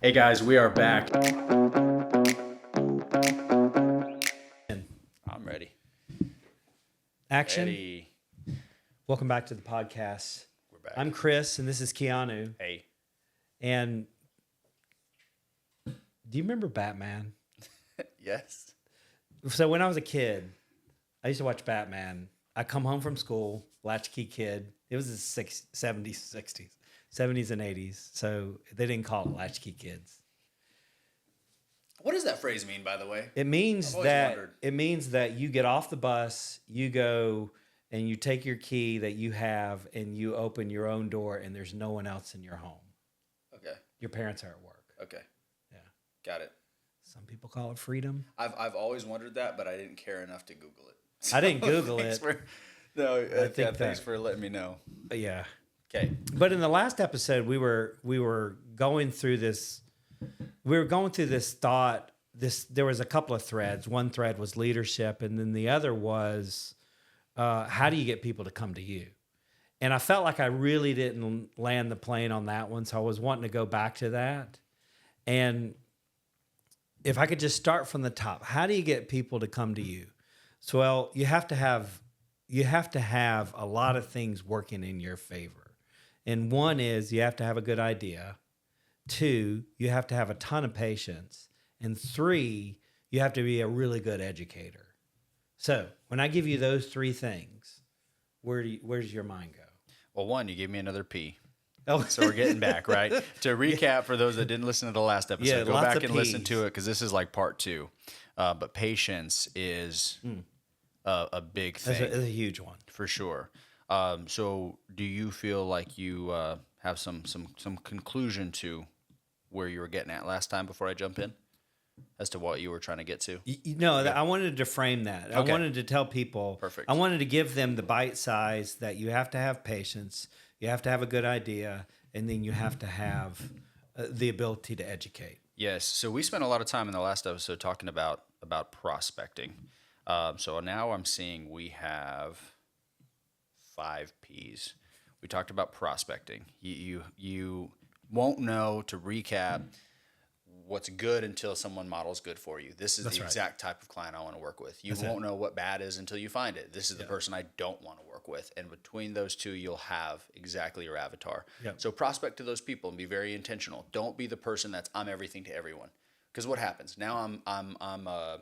Hey guys, we are back. I'm ready. Action. Ready. Welcome back to the podcast. We're back. I'm Chris, and this is Keanu. Hey. And do you remember Batman? Yes. So when I was a kid, I used to watch Batman. I come home from school, latchkey kid. It was the 70s and 80s. So they didn't call it latchkey kids. What does that phrase mean, by the way? It means I've always that wondered. it means that you get off the bus, you go and you take your key that you have and you open your own door and there's no one else in your home. Okay. Your parents are at work. Okay. Yeah. Got it. Some people call it freedom. I've always wondered that, but I didn't care enough to Google it. I didn't Google thanks it. Thanks for letting me know. But yeah. Okay. But in the last episode, we were going through this. We were going through this thought. There was a couple of threads. One thread was leadership, and then the other was how do you get people to come to you? And I felt like I really didn't land the plane on that one, so I was wanting to go back to that. And if I could just start from the top, how do you get people to come to you? So, well, you have to have a lot of things working in your favor. And one is you have to have a good idea. 2, you have to have a ton of patience. And 3, you have to be a really good educator. So when I give you those 3 things, where's your mind go? Well, 1, you gave me another P. Oh, So we're getting back, right? To recap, for those that didn't listen to the last episode, Yeah, go lots back of and listen Ps. to it because this is like part 2. But patience is a big thing. that's a huge one. For sure. So do you feel like you have some conclusion to where you were getting at last time before I jump in as to what you were trying to get to? I wanted to frame that. Okay. I wanted to tell people. Perfect. I wanted to give them the bite size that you have to have patience, you have to have a good idea, and then you have to have the ability to educate. Yes. So we spent a lot of time in the last episode talking about prospecting. So now I'm seeing we have 5 Ps. We talked about prospecting. You won't know, to recap, what's good until someone models good for you. This is That's the right. exact type of client I want to work with. You That's won't know what bad is until you find it. This is the person I don't want to work with. And between those two, you'll have exactly your avatar. Yep. So prospect to those people and be very intentional. Don't be the person that's I'm everything to everyone. Because what happens? Now I'm a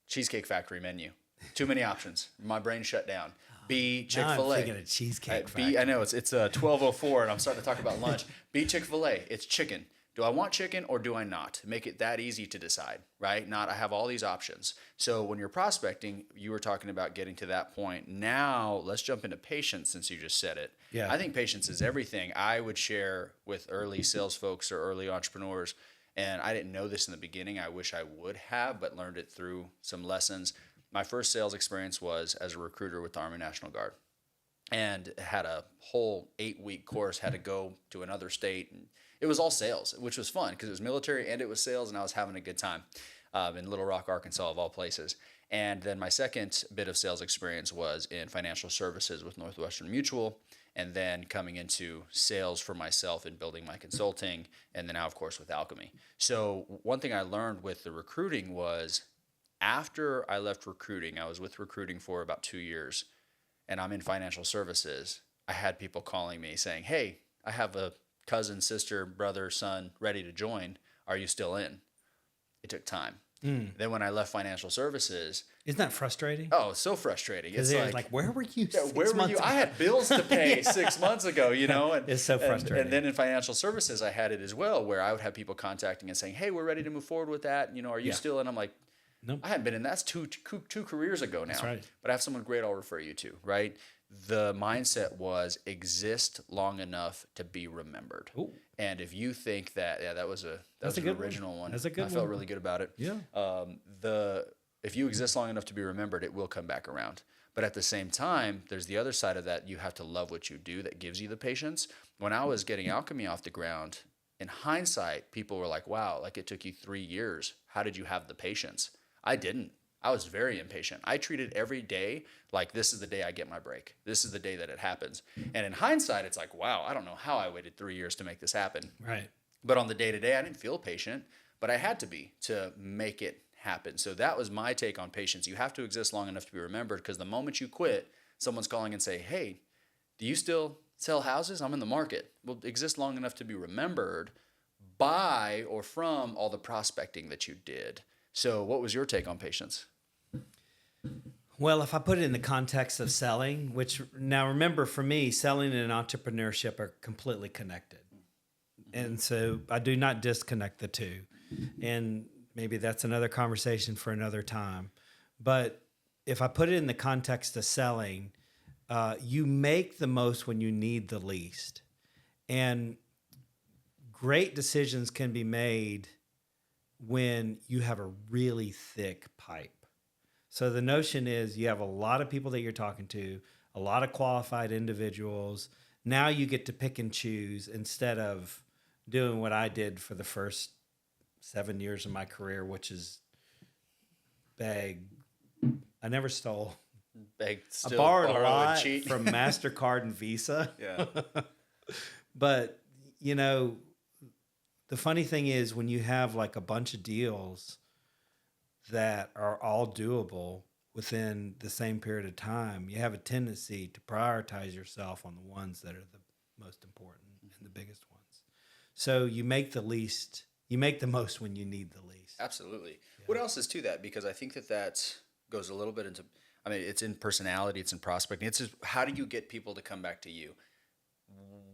Cheesecake Factory menu. Too many options. My brain shut down. B, Chick-fil-A. Now I'm thinking of Cheesecake Factory. B, I know it's 12:04 and I'm starting to talk about lunch. B, Chick-fil-A. It's chicken. Do I want chicken or do I not? Make it that easy to decide, right? Not I have all these options. So when you're prospecting, you were talking about getting to that point. Now let's jump into patience since you just said it. Yeah. I think patience is everything. I would share with early sales folks or early entrepreneurs, and I didn't know this in the beginning. I wish I would have, but learned it through some lessons. My first sales experience was as a recruiter with the Army National Guard, and had a whole 8-week course, had to go to another state, and it was all sales, which was fun because it was military and it was sales, and I was having a good time in Little Rock, Arkansas, of all places. And then my second bit of sales experience was in financial services with Northwestern Mutual, and then coming into sales for myself and building my consulting, and then now, of course, with Alchemy. So one thing I learned with the recruiting was after I left recruiting, I was with recruiting for about 2 years, and I'm in financial services. I had people calling me saying, hey, I have a cousin, sister, brother, son ready to join. Are you still in? It took time. Then when I left financial services, Isn't that frustrating? oh, so frustrating. It's Because like, where were you? yeah, where were you? I had bills to pay 6 months ago, you know. And, It's so frustrating. And then in financial services, I had it as well, where I would have people contacting and saying, hey, we're ready to move forward with that. You know, are you Yeah. still in? I'm like, Nope. I hadn't been in. That's two careers ago now. That's right. But I have someone great I'll refer you to, right? The mindset was exist long enough to be remembered. Ooh. And if you think that, yeah, that was That's an a good one. original one. That's a good I felt one. really good about it. Yeah. If you exist long enough to be remembered, it will come back around. But at the same time, there's the other side of that. You have to love what you do that gives you the patience. When I was getting Alchemy off the ground, in hindsight, people were like, wow, like it took you 3 years. How did you have the patience? I didn't. I was very impatient. I treated every day like this is the day I get my break. This is the day that it happens. And in hindsight, it's like, wow, I don't know how I waited 3 years to make this happen. Right. But on the day to day, I didn't feel patient, but I had to be to make it happen. So that was my take on patience. You have to exist long enough to be remembered, because the moment you quit, someone's calling and say, hey, do you still sell houses? I'm in the market. Well, exist long enough to be remembered by or from all the prospecting that you did. So what was your take on patience? Well, if I put it in the context of selling, which now remember for me, selling and entrepreneurship are completely connected. And so I do not disconnect the two. And maybe that's another conversation for another time. But if I put it in the context of selling, you make the most when you need the least. And great decisions can be made when you have a really thick pipe. So the notion is you have a lot of people that you're talking to, a lot of qualified individuals. Now you get to pick and choose instead of doing what I did for the first 7 years of my career, which is beg. I never stole. Beg, I borrowed a borrow, lot cheat. from MasterCard and Visa. Yeah. But, you know, the funny thing is when you have like a bunch of deals that are all doable within the same period of time, you have a tendency to prioritize yourself on the ones that are the most important and the biggest ones. So you make the most when you need the least. Absolutely. Yeah. What else is to that? Because I think that goes a little bit into, I mean, it's in personality, it's in prospecting. It's just, how do you get people to come back to you?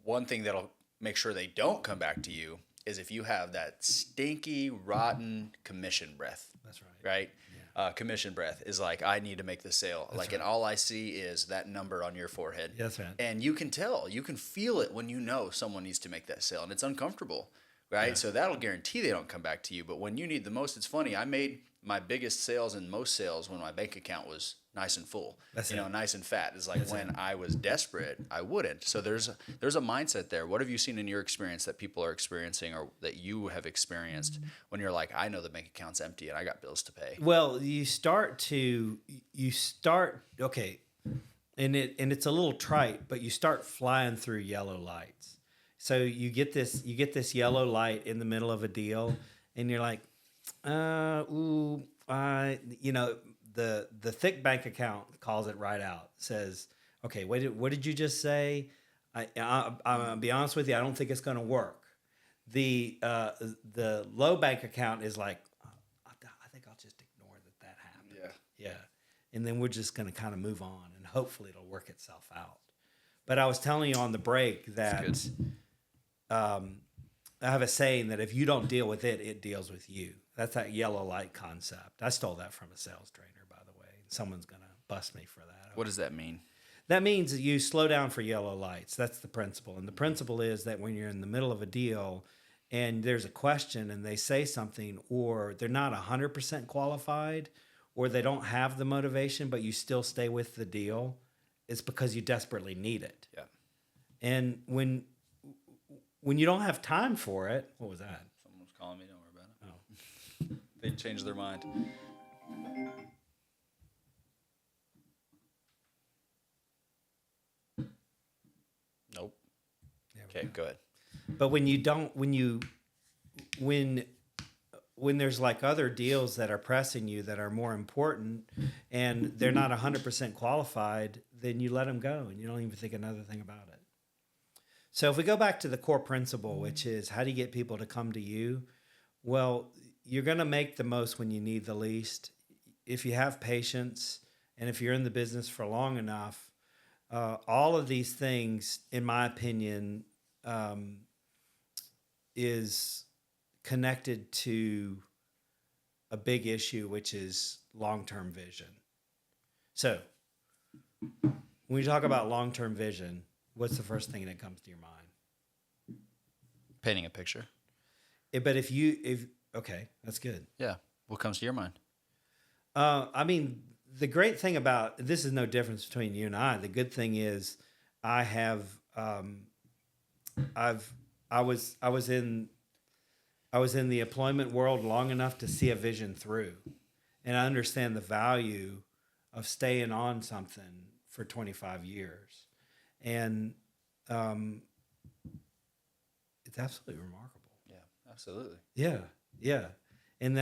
One thing that'll make sure they don't come back to you is if you have that stinky, rotten commission breath. That's right. Right? Yeah. Commission breath is like, I need to make the sale. That's like, right. And all I see is that number on your forehead. That's right. And you can tell, you can feel it when you know someone needs to make that sale, and it's uncomfortable, right? Yeah. So that'll guarantee they don't come back to you. But when you need the most, it's funny. I made my biggest sales and most sales when my bank account was nice and full. That's you know, nice and fat. It's like that's when I was desperate, I wouldn't. So there's a mindset there. What have you seen in your experience that people are experiencing or that you have experienced when you're like, I know the bank account's empty and I got bills to pay? Well, you start, okay, and it's a little trite, but you start flying through yellow lights. So you get this yellow light in the middle of a deal and you're like, the thick bank account calls it right out. Says, okay, what did you just say? I'll be honest with you. I don't think it's going to work. The low bank account is like, I think I'll just ignore that happened. Yeah. And then we're just going to kind of move on and hopefully it'll work itself out. But I was telling you on the break that, I have a saying that if you don't deal with it, it deals with you. That's that yellow light concept. I stole that from a sales trainer, by the way. Someone's going to bust me for that. What does that mean? That means that you slow down for yellow lights. That's the principle. And the principle is that when you're in the middle of a deal and there's a question and they say something or they're not 100% qualified or they don't have the motivation, but you still stay with the deal, it's because you desperately need it. Yeah. And when you don't have time for it, what was that? Someone was calling me. Don't worry about it. Oh. They changed their mind. Nope. Okay, go ahead. But when there's like other deals that are pressing you that are more important and they're not 100% qualified, then you let them go and you don't even think another thing about it. So if we go back to the core principle, which is how do you get people to come to you? Well, you're going to make the most when you need the least. If you have patience and if you're in the business for long enough, all of these things, in my opinion, is connected to a big issue, which is long-term vision. So when you talk about long-term vision, what's the first thing that comes to your mind? Painting a picture. But okay, that's good. Yeah. What comes to your mind? I mean, the great thing about this is no difference between you and I. The good thing is I have, I was in the employment world long enough to see a vision through, and I understand the value of staying on something for 25 years. And it's absolutely remarkable. Yeah. Absolutely. Yeah, yeah. And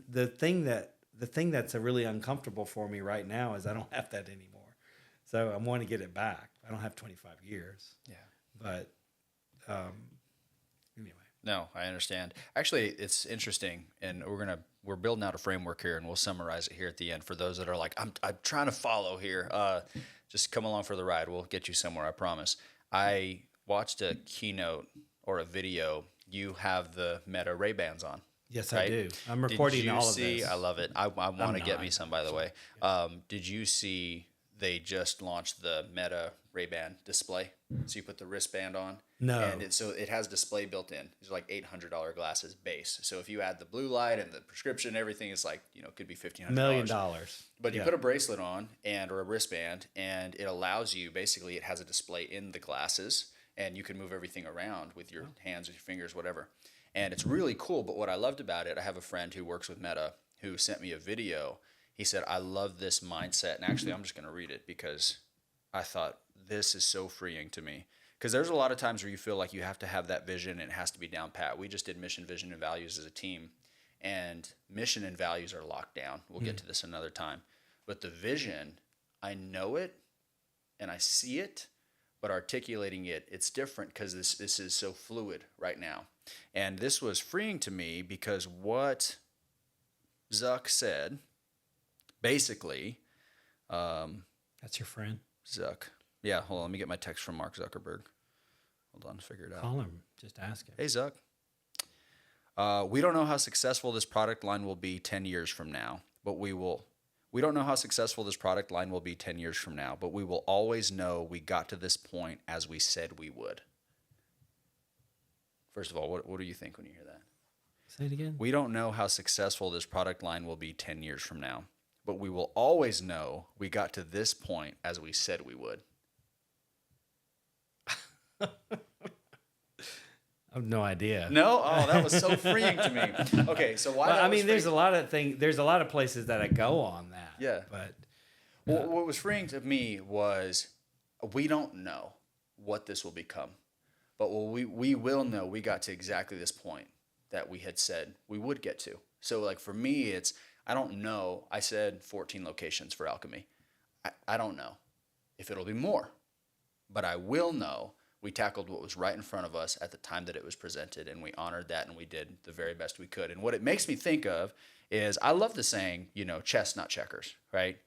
the thing that's really uncomfortable for me right now is I don't have that anymore. So I want to get it back. I don't have 25 years. Yeah. But anyway. No, I understand. Actually, it's interesting, and we're building out a framework here, and we'll summarize it here at the end for those that are like, I'm trying to follow here. Just come along for the ride. We'll get you somewhere, I promise. I watched a keynote or a video. You have the Meta Ray-Bans on. Yes, right? I do. I'm recording all of this. I love it. I want to get me some, by the way. Yeah. Did you see they just launched the Meta Ray-Ban display? So you put the wristband on. No. And it has display built in. These are like $800 glasses base. So if you add the blue light and the prescription, everything is like, could be $1,500. $1 million. But you put a bracelet on or a wristband, and it allows you, basically it has a display in the glasses, and you can move everything around with your hands, with your fingers, whatever. And it's really cool. But what I loved about it, I have a friend who works with Meta who sent me a video. He said, I love this mindset. And actually, I'm just going to read it because I thought this is so freeing to me. Because there's a lot of times where you feel like you have to have that vision and it has to be down pat. We just did mission, vision, and values as a team. And mission and values are locked down. We'll get to this another time. But the vision, I know it and I see it, but articulating it, it's different because this is so fluid right now. And this was freeing to me because what Zuck said, basically, That's your friend? Zuck. Yeah, hold on. Let me get my text from Mark Zuckerberg. Hold on, figure it out. Call him. Just ask him. Hey, Zuck. We don't know how successful this product line will be 10 years from now, but we will. We don't know how successful this product line will be 10 years from now, but we will always know we got to this point as we said we would. First of all, what do you think when you hear that? Say it again. We don't know how successful this product line will be 10 years from now, but we will always know we got to this point as we said we would. I have no idea. No? Oh, that was so freeing to me. Okay, so why? Well, I mean, there's a lot of places that I go on that. Yeah. But Well, what was freeing to me was we don't know what this will become, but we will know we got to exactly this point that we had said we would get to. So like for me, it's, I don't know. I said 14 locations for Alchemy. I don't know if it'll be more, but I will know we tackled what was right in front of us at the time that it was presented, and we honored that, and we did the very best we could. And what it makes me think of is, I love the saying, chess, not checkers, right?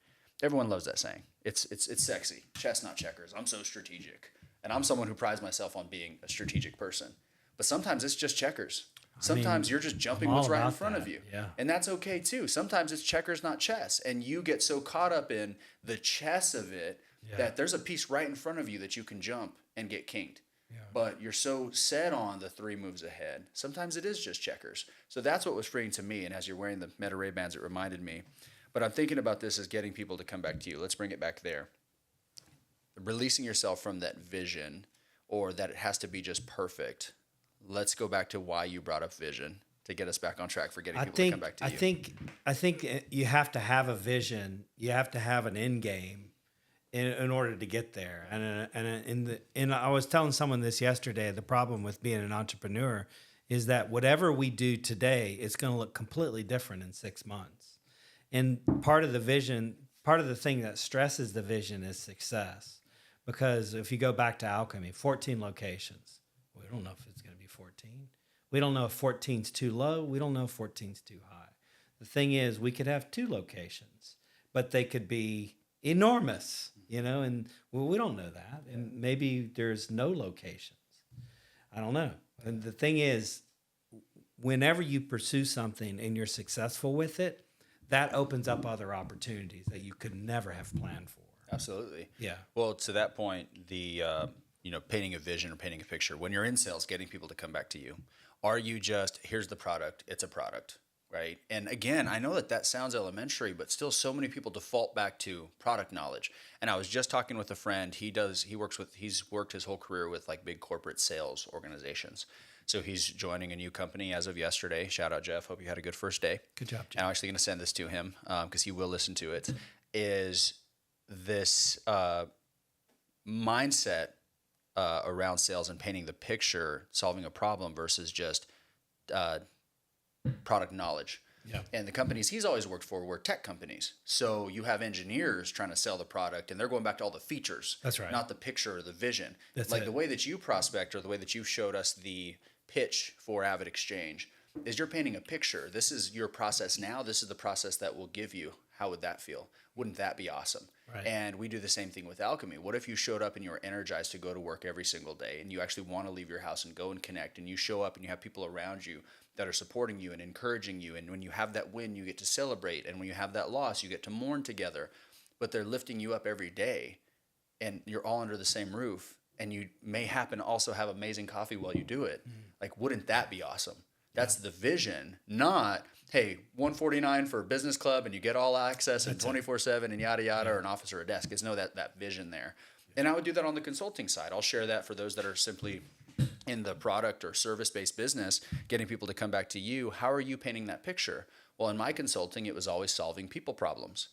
Everyone loves that saying. It's sexy. Chess, not checkers. I'm so strategic. And I'm someone who prides myself on being a strategic person. But sometimes it's just checkers. Sometimes you're just jumping what's right in front of you. Yeah. And that's okay too. Sometimes it's checkers, not chess. And you get so caught up in the chess of it that there's a piece right in front of you that you can jump and get kinged. Yeah. But you're so set on the 3 moves ahead. Sometimes it is just checkers. So that's what was freeing to me. And as you're wearing the Meta Ray-Bans, it reminded me. But I'm thinking about this as getting people to come back to you. Let's bring it back there. Releasing yourself from that vision, or that it has to be just perfect. Let's go back to why you brought up vision to get us back on track for getting people to come back to you. I think you have to have a vision. You have to have an end game in order to get there. And I was telling someone this yesterday. The problem with being an entrepreneur is that whatever we do today, it's going to look completely different in 6 months. And part of the vision, part of the thing that stresses the vision is success. Because if you go back to Alchemy, 14 locations. We don't know if it's going to be 14. We don't know if 14's too low. We don't know if 14's too high. The thing is, we could have 2 locations, but they could be enormous, and we don't know that. And maybe there's no locations. I don't know. And the thing is, whenever you pursue something and you're successful with it, that opens up other opportunities that you could never have planned for. Absolutely. Yeah. Well, to that point, the painting a vision or painting a picture, when you're in sales, getting people to come back to you, are you just, here's the product, it's a product, right? And again, I know that sounds elementary, but still so many people default back to product knowledge. And I was just talking with a friend, he's worked his whole career with like big corporate sales organizations. So he's joining a new company as of yesterday. Shout out, Jeff. Hope you had a good first day. Good job, Jeff. And I'm actually going to send this to him because he will listen to it. Is this mindset around sales and painting the picture, solving a problem versus just product knowledge. Yeah. And the companies he's always worked for were tech companies. So you have engineers trying to sell the product, and they're going back to all the features. That's right. Not the picture or the vision. That's like it. the way that you prospect, or the way that you showed us the pitch for Avid Exchange, is you're painting a picture. This is your process now. This is the process that will give you. How would that feel? Wouldn't that be awesome? Right. And we do the same thing with Alchemy. What if you showed up and you were energized to go to work every single day, and you actually want to leave your house and go and connect, and you show up and you have people around you that are supporting you and encouraging you, and when you have that win, you get to celebrate, and when you have that loss, you get to mourn together, but they're lifting you up every day, and you're all under the same roof, and you may happen to also have amazing coffee while you do it. Like, wouldn't that be awesome? That's the vision, not, hey, $149 for a business club and you get all access and 24/7 and yada yada, or an office or a desk. It's no that vision there. And I would do that on the consulting side. I'll share that for those that are simply in the product or service-based business, getting people to come back to you. How are you painting that picture? Well, in my consulting, it was always solving people problems.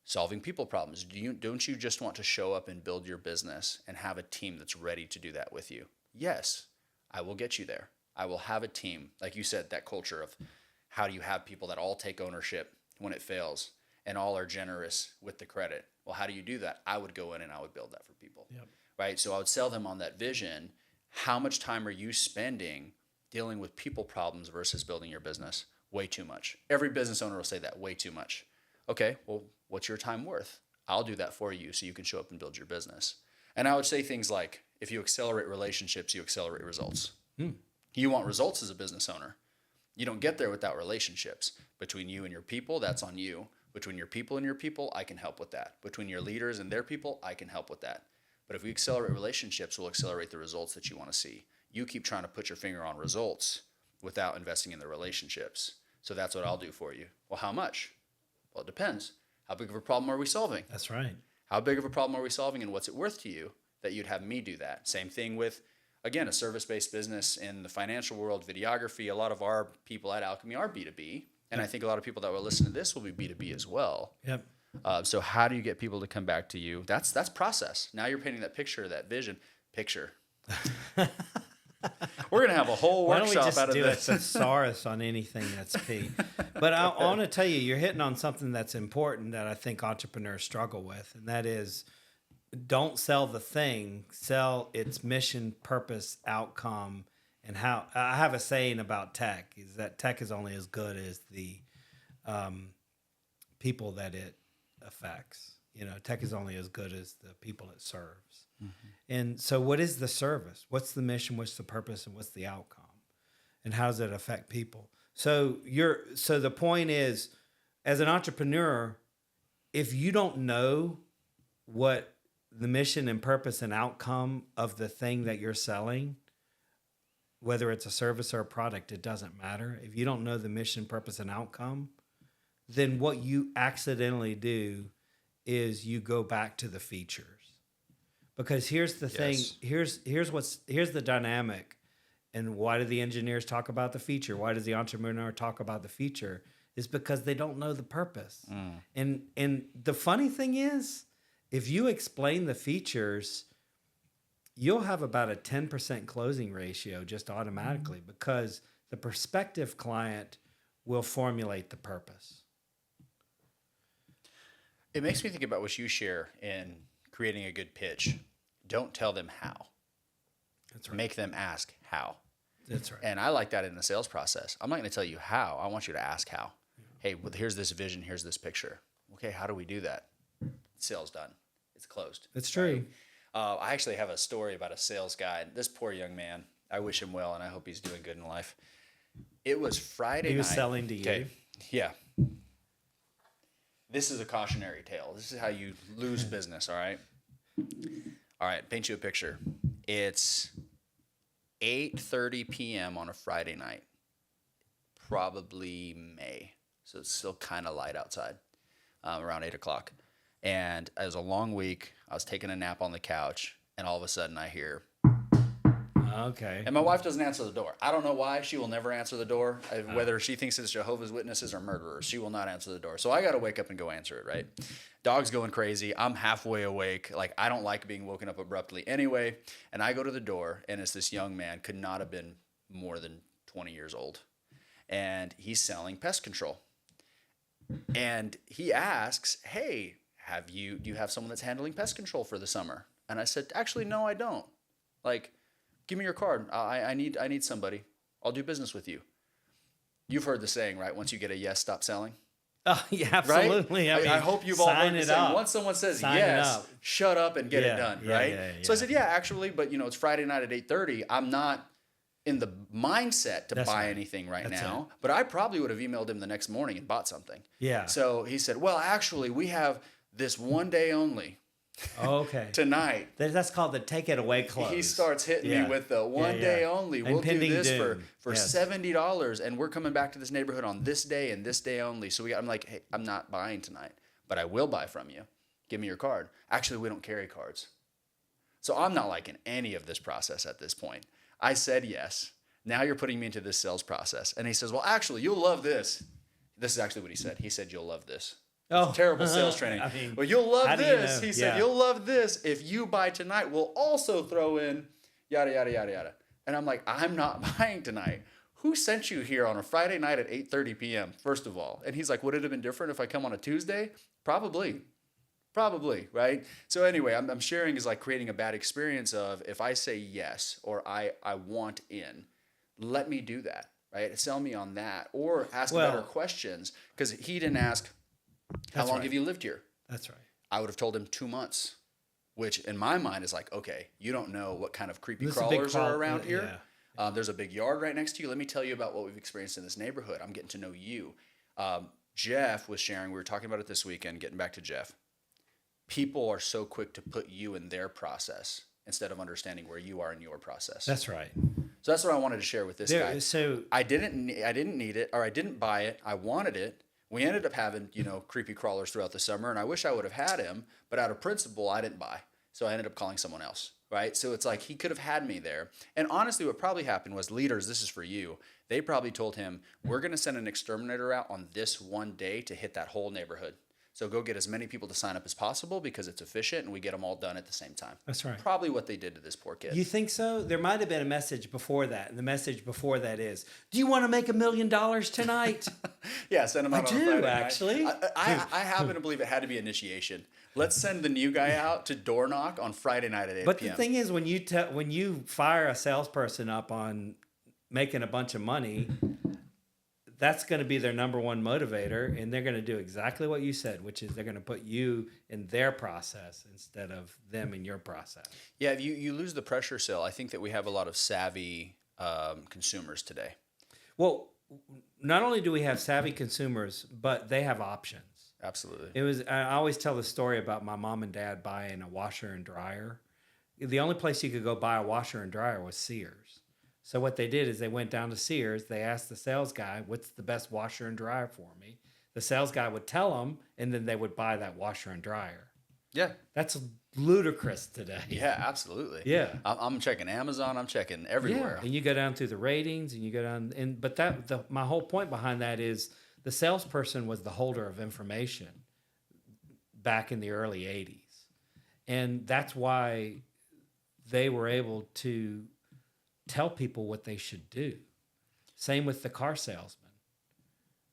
Solving people problems. Don't you just want to show up and build your business and have a team that's ready to do that with you? Yes, I will get you there. I will have a team. Like you said, that culture of how do you have people that all take ownership when it fails and all are generous with the credit? Well, how do you do that? I would go in and I would build that for people. Yep. Right? So I would sell them on that vision. How much time are you spending dealing with people problems versus building your business? Way too much. Every business owner will say that, way too much. Okay, well, what's your time worth? I'll do that for you so you can show up and build your business. And I would say things like, if you accelerate relationships, you accelerate results. You want results as a business owner. You don't get there without relationships. Between you and your people, that's on you. Between your people and your people, I can help with that. Between your leaders and their people, I can help with that. But if we accelerate relationships, we'll accelerate the results that you want to see. You keep trying to put your finger on results without investing in the relationships. So that's what I'll do for you. Well, how much? Well, it depends. How big of a problem are we solving? That's right. How big of a problem are we solving, and what's it worth to you that you'd have me do that? Same thing with, again, a service-based business in the financial world, videography. A lot of our people at Alchemy are B2B, and I think a lot of people that will listen to this will be B2B as well. Yep. So how do you get people to come back to you? That's process. Now you're painting that picture, that vision. Picture. We're going to have a whole Why don't we workshop just out of do this. a thesaurus on anything that's P? But I want to tell you, you're hitting on something that's important that I think entrepreneurs struggle with, and that is, don't sell the thing, sell its mission, purpose, outcome, and how. I have a saying about tech, is that tech is only as good as the people that it affects. You know, tech is only as good as the people it serves. Mm-hmm. And so what is the service? What's the mission? What's the purpose? And what's the outcome? And how does it affect people? So the point is, as an entrepreneur, if you don't know what the mission and purpose and outcome of the thing that you're selling, whether it's a service or a product, it doesn't matter. If you don't know the mission, purpose, and outcome, then what you accidentally do is you go back to the features. Because here's the thing, here's the dynamic. And why do the engineers talk about the feature? Why does the entrepreneur talk about the feature? Is because they don't know the purpose. And the funny thing is, if you explain the features, you'll have about a 10% closing ratio just automatically, because the prospective client will formulate the purpose. It makes me think about what you share in creating a good pitch. Don't tell them how. That's right. Make them ask how. That's right. And I like that in the sales process. I'm not going to tell you how. I want you to ask how. Hey, well, here's this vision. Here's this picture. Okay, how do we do that? Sales done. It's closed. It's true. Right? I actually have a story about a sales guy. This poor young man, I wish him well, and I hope he's doing good in life. It was Friday night. He was selling to you. Okay. Yeah. This is a cautionary tale. This is how you lose business, all right? All right, paint you a picture. It's 8:30 p.m. on a Friday night, probably May. So it's still kind of light outside, around 8 o'clock. And it was a long week. I was taking a nap on the couch, and all of a sudden I hear, Okay. and my wife doesn't answer the door. I don't know why. She will never answer the door. Whether she thinks it's Jehovah's Witnesses or murderers, she will not answer the door. So I got to wake up and go answer it, right? Dog's going crazy. I'm halfway awake. Like, I don't like being woken up abruptly anyway. And I go to the door, and it's this young man, could not have been more than 20 years old. and he's selling pest control. And he asks, hey, do you have someone that's handling pest control for the summer? And I said, actually, no, I don't. Like, give me your card. I need somebody. I'll do business with you. You've heard the saying, right? Once you get a yes, stop selling. Oh, yeah, absolutely. Right? I hope you've all heard the saying. Once someone says yes, shut up and get it done, right? Yeah. So I said, yeah, actually, but it's Friday night at 8:30. I'm not in the mindset to buy anything right now, but I probably would have emailed him the next morning and bought something. Yeah. So he said, well, actually, we have this one day only. Okay. Tonight. That's called the take it away close. He starts hitting me with the one day only. We'll do this for $70, and we're coming back to this neighborhood on this day and this day only. So I'm like, hey, I'm not buying tonight, but I will buy from you. Give me your card. Actually, we don't carry cards. So I'm not liking any of this process at this point. I said yes. Now you're putting me into this sales process. And he says, well, actually, you'll love this. This is actually what he said. He said, you'll love this. Oh, terrible sales training. I mean, well, you'll love this. He said, you'll love this. If you buy tonight, we'll also throw in yada, yada, yada, yada. And I'm like, I'm not buying tonight. Who sent you here on a Friday night at 8:30 p.m., first of all? And he's like, would it have been different if I come on a Tuesday? Probably, right? So anyway, I'm sharing is like creating a bad experience of if I say yes or I want in, let me do that, right? Sell me on that or ask better questions because he didn't ask, how long have you lived here? That's right. I would have told him 2 months, which in my mind is like, okay, you don't know what kind of creepy crawlers are around here. Yeah. There's a big yard right next to you. Let me tell you about what we've experienced in this neighborhood. I'm getting to know you. Jeff was sharing, we were talking about it this weekend, getting back to Jeff. People are so quick to put you in their process instead of understanding where you are in your process. That's right. So that's what I wanted to share with this guy. So I didn't need it, or I didn't buy it. I wanted it. We ended up having, creepy crawlers throughout the summer, and I wish I would have had him, but out of principle, I didn't buy. So I ended up calling someone else, right? So it's like he could have had me there. And honestly, what probably happened was leaders, this is for you, they probably told him, we're going to send an exterminator out on this one day to hit that whole neighborhood. So go get as many people to sign up as possible because it's efficient and we get them all done at the same time. That's right. Probably what they did to this poor kid. You think so? There might have been a message before that. And the message before that is, do you want to make $1 million tonight? Yeah, send them out on Friday night. Actually. I happen to believe it had to be initiation. Let's send the new guy out to door knock on Friday night at 8 But p.m. the thing is, when you fire a salesperson up on making a bunch of money, that's going to be their number one motivator, and they're going to do exactly what you said, which is they're going to put you in their process instead of them in your process. Yeah, if you lose the pressure sale, I think that we have a lot of savvy consumers today. Well, not only do we have savvy consumers, but they have options. Absolutely. I always tell the story about my mom and dad buying a washer and dryer. The only place you could go buy a washer and dryer was Sears. So what they did is they went down to Sears. They asked the sales guy, what's the best washer and dryer for me? The sales guy would tell them, and then they would buy that washer and dryer. Yeah. That's ludicrous today. Yeah, absolutely. Yeah. I'm checking Amazon. I'm checking everywhere. Yeah. And you go down through the ratings, and you go down. But my whole point behind that is the salesperson was the holder of information back in the early 80s. And that's why they were able to tell people what they should do. Same with the car salesman.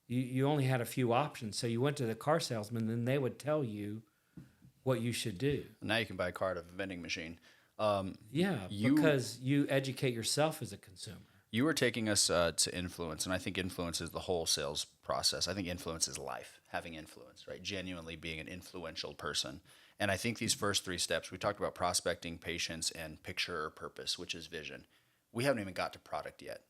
You only had a few options, so you went to the car salesman, and they would tell you what you should do. Now you can buy a car at a vending machine. Because you educate yourself as a consumer. You were taking us to influence, and I think influence is the whole sales process. I think influence is life, having influence, right? Genuinely being an influential person. And I think these first 3 steps, we talked about prospecting, patience, and picture or purpose, which is vision. We haven't even got to product yet,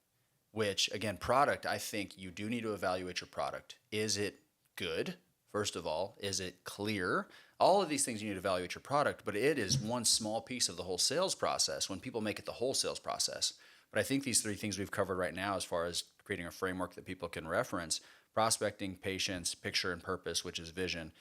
which, again, product, I think you do need to evaluate your product. Is it good, first of all? Is it clear? All of these things you need to evaluate your product, but it is one small piece of the whole sales process when people make it the whole sales process. But I think these 3 things we've covered right now as far as creating a framework that people can reference, prospecting, patience, picture, and purpose, which is vision,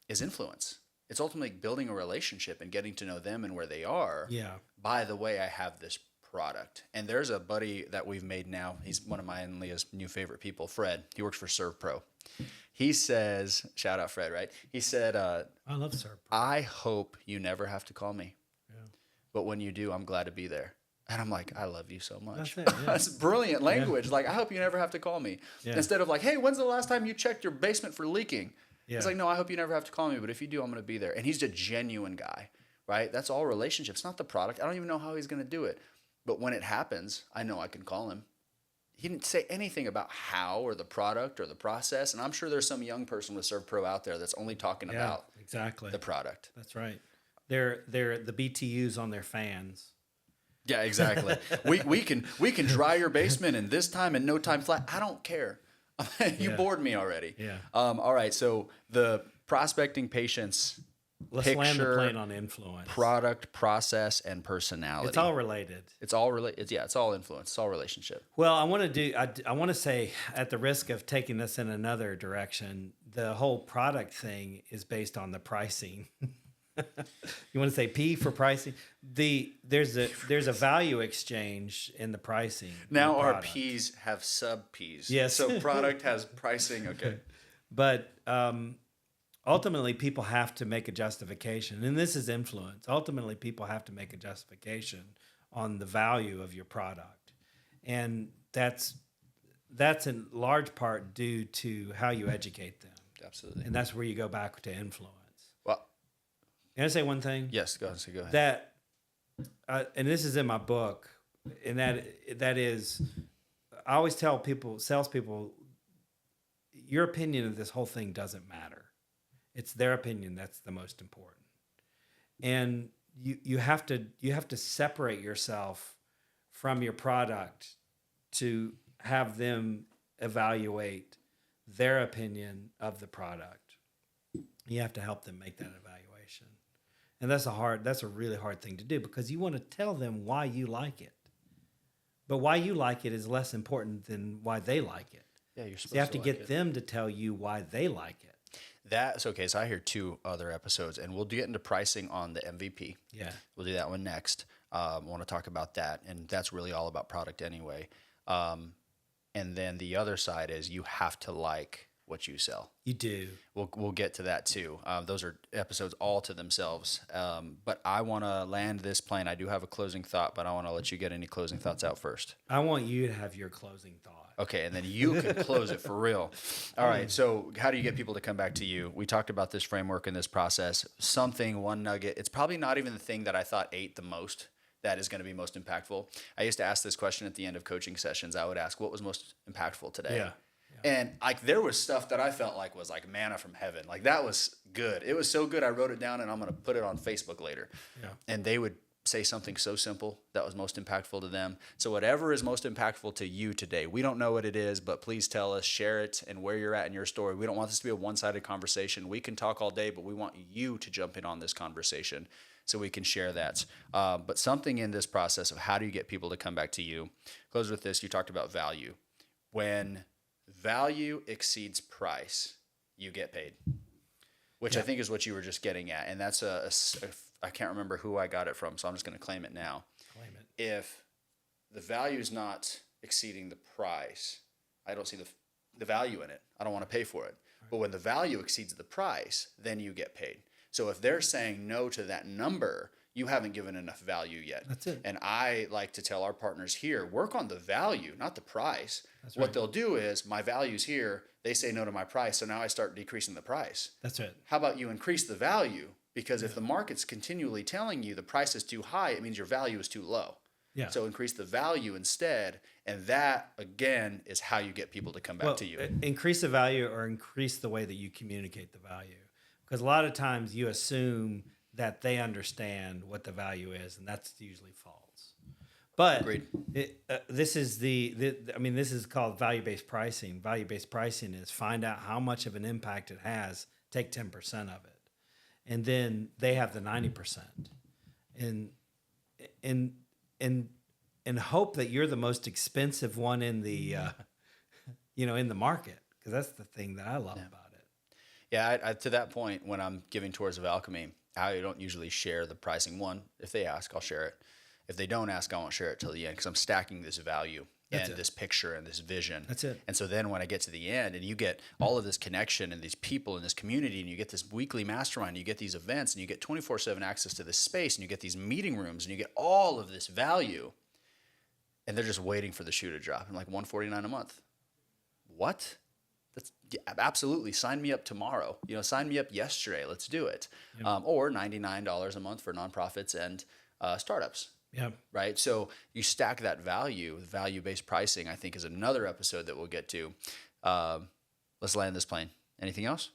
is influence. It's ultimately building a relationship and getting to know them and where they are. Yeah. By the way, I have this product. And there's a buddy that we've made now. He's one of mine and Leah's new favorite people, Fred. He works for ServPro. He says, shout out Fred, right? He said, I love ServPro. I hope you never have to call me. Yeah. But when you do, I'm glad to be there. And I'm like, I love you so much. That's it, yeah. That's brilliant language. Like, I hope you never have to call me. Yeah. Instead of like, hey, when's the last time you checked your basement for leaking? Yeah. It's like, no, I hope you never have to call me. But if you do, I'm going to be there. And he's a genuine guy, right? That's all relationships, not the product. I don't even know how he's going to do it. But when it happens, I know I can call him. He didn't say anything about how or the product or the process. And I'm sure there's some young person with Serve Pro out there that's only talking about exactly the product. That's right. They're the BTUs on their fans. Yeah, exactly. we can dry your basement in this time and no time flat. I don't care. You bored me already. Yeah. All right. So the prospecting patience, Let's picture, land the plane on influence. product, process, and personality. It's all related. It's all it's all influence. It's all relationship. Well, I want to say, at the risk of taking this in another direction, the whole product thing is based on the pricing. You want to say P for pricing? There's a value exchange in the pricing. Now the our product. P's have sub P's. Yes. So product has pricing. Okay. But ultimately, people have to make a justification, and this is influence. Ultimately, people have to make a justification on the value of your product, and that's in large part due to how you educate them. Absolutely. And that's where you go back to influence. Well, Can I say one thing? yes. Go ahead. That, and this is in my book, and that is, I always tell people, salespeople, your opinion of this whole thing doesn't matter. It's their opinion that's the most important. And you have to separate yourself from your product to have them evaluate their opinion of the product. You have to help them make that evaluation. And that's a really hard thing to do, because you want to tell them why you like it. But why you like it is less important than why they like it. Yeah, you're supposed So you have to like get it. them to tell you why they like it. That's okay. So I hear 2 other episodes, and we'll get into pricing on the MVP. Yeah. We'll do that one next. I want to talk about that, and that's really all about product anyway. And then the other side is you have to like what you sell. You do. We'll get to that too. Those are episodes all to themselves. But I want to land this plane. I do have a closing thought, but I want to let you get any closing thoughts out first. I want you to have your closing thought. Okay, and then you can close it for real. All right, so how do you get people to come back to you? We talked about this framework and this process. One nugget. It's probably not even the thing that I thought ate the most that is going to be most impactful. I used to ask this question at the end of coaching sessions. I would ask, what was most impactful today? Yeah. And like there was stuff that I felt like was like manna from heaven. Like that was good. It was so good. I wrote it down and I'm going to put it on Facebook later. Yeah. And they would say something so simple that was most impactful to them. So whatever is most impactful to you today, we don't know what it is, but please tell us, share it, and where you're at in your story. We don't want this to be a one-sided conversation. We can talk all day, but we want you to jump in on this conversation so we can share that. But something in this process of how do you get people to come back to you. Close with this. You talked about value. When value exceeds price, you get paid, which I think is what you were just getting at. And that's I can't remember who I got it from, so I'm just going to claim it now. Claim it. If the value is not exceeding the price, I don't see the value in it. I don't want to pay for it. Right. But when the value exceeds the price, then you get paid. So if they're saying no to that number, you haven't given enough value yet. That's it. And I like to tell our partners here, work on the value, not the price. That's what right. they'll do is, my value's here, they say no to my price, so now I start decreasing the price. That's it. How about you increase the value? Because if the market's continually telling you the price is too high, it means your value is too low. Yeah. So increase the value instead. And that, again, is how you get people to come back to you. Increase the value or increase the way that you communicate the value. Because a lot of times you assume that they understand what the value is, and that's usually false. But Agreed. This is called value-based pricing. Value-based pricing is find out how much of an impact it has, take 10% of it, and then they have the 90%, and hope that you're the most expensive one in the in the market, because that's the thing that I love about it. Yeah, I, to that point, when I'm giving tours of Alchemy, I don't usually share the pricing. One, if they ask, I'll share it. If they don't ask, I won't share it till the end, because I'm stacking this value and this picture and this vision. That's it. And so then when I get to the end and you get all of this connection and these people in this community, and you get this weekly mastermind, you get these events, and you get 24/7 access to this space, and you get these meeting rooms, and you get all of this value, and they're just waiting for the shoe to drop. I'm like, $149 a month. What? That's absolutely, sign me up tomorrow. Sign me up yesterday. Let's do it. Yep. Or $99 a month for nonprofits and startups. Yeah. Right. So you stack that value-based pricing, I think, is another episode that we'll get to. Let's land this plane. Anything else?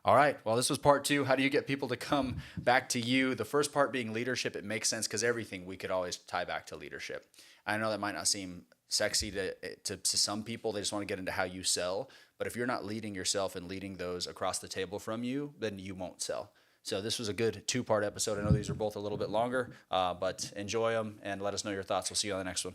All right. Well, this was part 2. How do you get people to come back to you? The first part being leadership. It makes sense because everything we could always tie back to leadership. I know that might not seem sexy to some people. They just want to get into how you sell. But if you're not leading yourself and leading those across the table from you, then you won't sell. So this was a good 2-part episode. I know these are both a little bit longer, but enjoy them and let us know your thoughts. We'll see you on the next one.